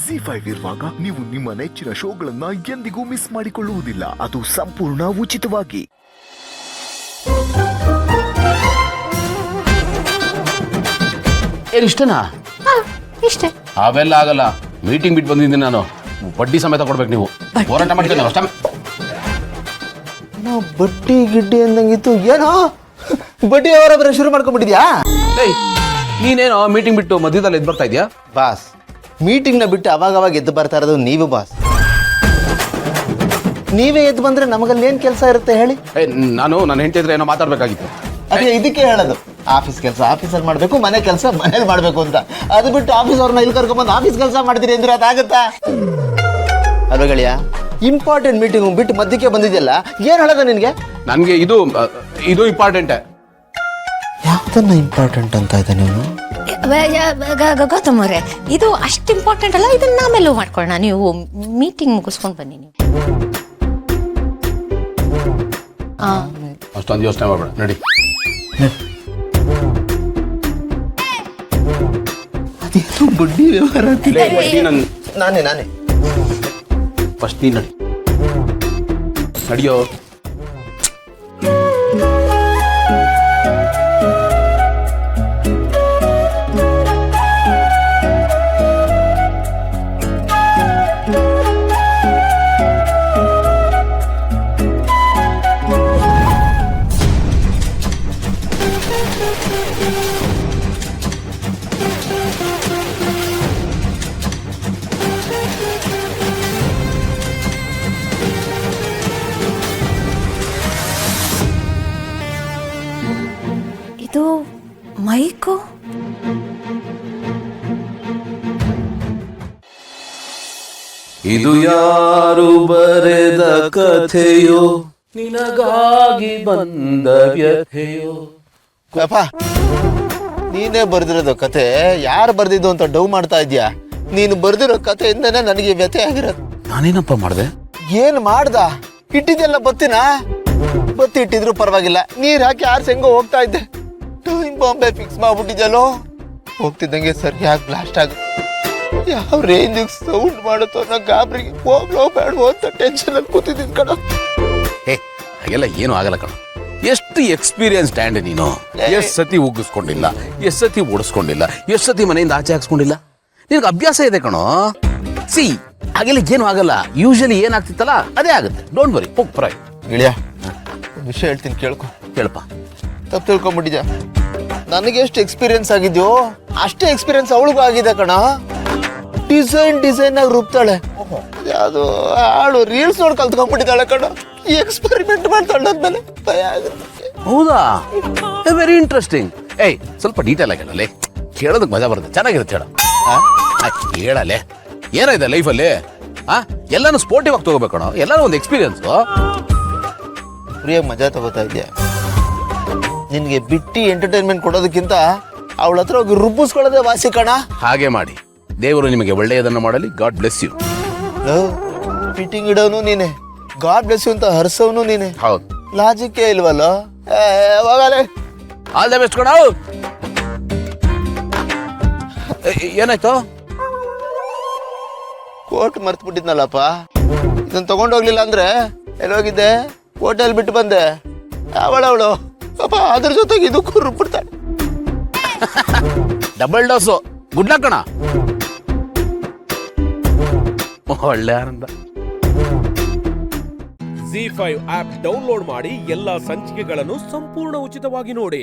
ZEE5 ಇರುವಾಗ ನೀವು ನಿಮ್ಮ ನೆಚ್ಚಿನ ಶೋಗಳನ್ನ ಎಂದಿಗೂ ಮಿಸ್ ಮಾಡಿಕೊಳ್ಳುವುದಿಲ್ಲ. ಅದು ಸಂಪೂರ್ಣ ಉಚಿತವಾಗಿ. ಇಷ್ಟನಾ? ಇಷ್ಟೇ. ಅವೆಲ್ಲ ಆಗಲ್ಲ. ಮೀಟಿಂಗ್ ಬಿಟ್ಟು ಬಂದಿದ್ದೀನಿ ನಾನು. ಬಡ್ಡಿ ಸಮೇತ ಕೊಡ್ಬೇಕು. ನೀವು ಹೋರಾಟ ಮಾಡ್ತೀನಿ ಅಷ್ಟೇ. ಬಡ್ಡಿ ಗಿಡ್ಡಿ ಅಂದಂಗಿತ್ತು. ಏನೋ ಬಡ್ಡಿ ಅವರ ಶುರು ಮಾಡ್ಕೊಂಡ್ಬಿಟ್ಟಿದ್ಯಾ? ನೀನೇನೋ ಮೀಟಿಂಗ್ ಬಿಟ್ಟು ಮಧ್ಯದಲ್ಲಿ ಎದ್ದು ಬರ್ತಾ ಇದೆಯಾ? ಬಾಸ್, ಮೀಟಿಂಗ್ನ ಬಿಟ್ಟು ಅವಾಗ ಎದ್ದು ಬರ್ತಾ ಇರೋದು ನೀವು ಬಾಸ್. ನೀವೇ ಎದ್ದು ಬಂದ್ರೆ ನಮಗಲ್ಲಿ ಏನ್ ಕೆಲಸ ಇರುತ್ತೆ ಹೇಳಿ? ನನ್ನ ಹೆಂಡತಿ ಇದ್ರೆ ಏನೋ ಮಾತಾಡ್ಬೇಕಾಗಿತ್ತು. ಅದೇ ಇದಕ್ಕೆ ಹೇಳೋದು, ಆಫೀಸ್ ಕೆಲಸ ಆಫೀಸಲ್ಲಿ ಮಾಡಬೇಕು, ಮನೆ ಕೆಲಸ ಮನೇಲಿ ಮಾಡಬೇಕು ಅಂತ. ಅದು ಬಿಟ್ಟು ಆಫೀಸ್ ಅವ್ರನ್ನ ಇಲ್ಲಿ ಕರ್ಕೊಂಡ್ಬಂದು ಆಫೀಸ್ ಕೆಲಸ ಮಾಡ್ತೀರಿ ಅಂದ್ರೆ ಅದಾಗತ್ತಾ? ಅಲ್ವ ಗೆಳೆಯ? ಇಂಪಾರ್ಟೆಂಟ್ ಮೀಟಿಂಗ್ ಬಿಟ್ಟು ಮಧ್ಯಕ್ಕೆ ಬಂದಿದೆಯಲ್ಲ, ಏನ್ ಹೇಳೋದು ನಿನ್ಗೆ? ನನಗೆ ಇದು ಇಂಪಾರ್ಟೆಂಟ್. ಯಾವ್ದನ್ನ ಇಂಪಾರ್ಟೆಂಟ್ ಅಂತ ಇದೆ ನೀನು? ಗೌತಮ್ ಅವರೇ, ಇದು ಅಷ್ಟು ಇಂಪಾರ್ಟೆಂಟ್ ಅಲ್ಲ. ಇದನ್ನ ಆಮೇಲೆ ಮಾಡ್ಕೊಳ್ಳೋಣ. ನೀವು ಮೀಟಿಂಗ್ ಮುಗಿಸ್ಕೊಂಡು ಬನ್ನಿ. ನೀವು ಅಷ್ಟೊಂದು ಯೋಚನೆ ಮಾಡಬೇಡ, ನಡಿ. ಅದೇನು ಬಡ್ಡಿ ವ್ಯವಹಾರ? ನಾನೇ ಫಸ್ಟ್ ನೀನು ನಡಿಯೋ. ಇದು ಮೈಕು. ಇದು ಯಾರು ಬರೆದ ಕಥೆಯೋ, ನಿನಗಾಗಿ ಬಂದ ವ್ಯಥೆಯೋ. ನೀನೇ ಬರ್ದಿರೋದು ಕತೆ. ಯಾರು ಬರ್ದಿದ್ದು ಅಂತ ಡೌ ಮಾಡ್ತಾ ಇದ್ಯಾ? ನೀನು ಬರ್ದಿರೋ ಕಥೆಯಿಂದನೇ ನನಗೆ ವ್ಯಥೆ ಆಗಿರೋದು. ನಾನೇನಪ್ಪ ಮಾಡಿದೆ? ಏನ್ ಮಾಡ್ದ? ಇಟ್ಟಿದ್ದೆಲ್ಲ ಬತ್ತಿನ ಬತ್ತಿ ಇಟ್ಟಿದ್ರು ಪರವಾಗಿಲ್ಲ, ನೀರ್ ಹಾಕಿ ಆರ್ಸ್ ಹೆಂಗೋ ಹೋಗ್ತಾ ಇದ್ದೆ. ಟೈಮ್ ಬಾಂಬೆ ಫಿಕ್ಸ್ ಮಾಡ್ಬಿಟ್ಟಿದ್ಯಲ್ಲೋ. ಹೋಗ್ತಿದ್ದಂಗೆ ಸರಿಯಾಗಿ ಬ್ಲಾಸ್ಟ್ ಆಗುತ್ತೆ. ಯಾವ ರೇಂಜಿಗೆ ಸೌಂಡ್ ಮಾಡುತ್ತೋ ಅನ್ನೋ ಗಾಬರಿಗೆ ಹೋಗ್ಲೋ ಬೇಡವೋ ಅಂತ ಟೆನ್ಷನ್ ಅಲ್ಲಿ ಕೂತಿದ್ದೀನಿ ಕಣ. ಹಾಗೆಲ್ಲ ಏನು ಆಗಲ್ಲ ಕಣ. ಎಷ್ಟು ಎಕ್ಸ್ಪೀರಿಯನ್ಸ್ ಸ್ಟ್ಯಾಂಡ್ ನೀನು. ಎಷ್ಟು ಸತಿ ಉಗ್ಗಿಸ್ಕೊಂಡಿಲ್ಲ, ಎಷ್ಟು ಸತಿ ಓಡಿಸ್ಕೊಂಡಿಲ್ಲ, ಎಷ್ಟು ಸತಿ ಮನೆಯಿಂದ ಆಚೆ ಹಾಕ್ಸ್ಕೊಂಡಿಲ್ಲ. ನಿನಗೆ ಅಭ್ಯಾಸ ಇದೆ ಕಣೋ. ಸಿ ಹಾಗೆಲ್ಲ ಏನು ಆಗಲ್ಲ. ಯೂಶಲಿ ಏನಾಗ್ತಿತ್ತಲ್ಲ ಅದೇ ಆಗುತ್ತೆ. ಡೋಂಟ್ ವರಿ, ಹೋಗ್ ಪರ. ಗೆಳೆಯ, ವಿಷಯ ಹೇಳ್ತೀನಿ ಕೇಳ್ಕೊ. ಕೇಳಪ್ಪ. ತಪ್ಪು ತಿಳ್ಕೊಂಬಿಟ್ಟಿದ್ಯಾ? ನನಗೆ ಎಷ್ಟು ಎಕ್ಸ್ಪೀರಿಯನ್ಸ್ ಆಗಿದ್ಯೋ ಅಷ್ಟೇ ಎಕ್ಸ್ಪೀರಿಯನ್ಸ್ ಅವಳಿಗೂ ಆಗಿದೆ ಕಣ. ಡಿಸೈನ್ ಆಗಿ ರೂಪ್ತಾಳೆ. ಅದು ಆಳು ರೀಲ್ಸ್ ನೋಡಿ ಕಲ್ತ್ಕೊಂಡ್ಬಿಟ್ಟಿದ್ದಾಳೆ ಕಣ. ಎಕ್ಸ್ಪೆರಿಮೆಂಟ್ ಮಾಡ್ತಾಳೆ ಭಯ ಆಗುತ್ತೆ. ಹೌದಾ? Very interesting. ಸ್ವಲ್ಪ ಡೀಟೇಲ್ ಆಗಿರಲ್ಲ, ಕೇಳೋದಕ್ಕೆ ಮಜಾ ಬರುತ್ತೆ. ಚೆನ್ನಾಗಿರುತ್ತೆ. ಹೇಳಲೆ ಏನಿದೆ ಲೈಫಲ್ಲಿ? ಎಲ್ಲಾನು ಸ್ಪೋರ್ಟಿವ್ ಆಗಿ ತಗೋಬೇಕಣ. ಎಲ್ಲಾನು ಒಂದು ಎಕ್ಸ್ಪೀರಿಯನ್ಸ್. ಫ್ರೀಯಾಗಿ ಮಜಾ ತಗೋತಾ ಇದೆಯಾ? ನಿನ್ಗೆ ಬಿಟ್ಟಿ ಎಂಟರ್ಟೈನ್ಮೆಂಟ್ ಕೊಡೋದಕ್ಕಿಂತ ಅವಳ ಹತ್ರ ಹೋಗಿ ರುಬ್ಬಿಸ್ಕೊಳ್ಳೋದೇ ವಾಸಿ ಕಣ. ಹಾಗೆ ಮಾಡಿ. ದೇವರು ನಿಮಗೆ ಒಳ್ಳೆಯದನ್ನು ಮಾಡಲಿ. God bless you. ಫಿಟ್ಟಿಂಗ್ ಇಡೋನು ನೀನೆ, ಗಾಡ್ ಬ್ಲೆಸ್ ಯು ಅಂತ ಹರ್ಸೋನು ನೀನೆ. ಹೌದು. ಲಾಜಿಕ್ಕೇ ಇಲ್ವಲ್ಲ? ಹೋಗಲೇ. ಆಲ್ ದ ಬೆಸ್ಟ್ ಕಣ. ಏನಾಯ್ತು? ಕೋಟ್ ಮರ್ತು ಬಿಟ್ಟಿದ್ನಲ್ಲಪ್ಪ. ಇದನ್ನ ತಗೊಂಡೋಗ್ಲಿಲ್ಲ ಅಂದ್ರೆ ಎಲ್ಲೋಗಿದ್ದೆ? ಹೋಟೆಲ್ ಬಿಟ್ಟು ಬಂದೆ. ಅವಳು ಪಾಪ ಅದ್ರ ಜೊತೆಗೆ ಇದಕ್ಕೂ ರುಬ್ಬಿಡ್ತಾಳೆ. Double dose. ಗುಡ್ ಲಕ್ ಕಣ. ಒಳ್ಳೆ ಆನಂದ. ZEE5 ಆಪ್ ಡೌನ್ಲೋಡ್ ಮಾಡಿ ಎಲ್ಲಾ ಸಂಚಿಕೆಗಳನ್ನು ಸಂಪೂರ್ಣ ಉಚಿತವಾಗಿ ನೋಡಿ.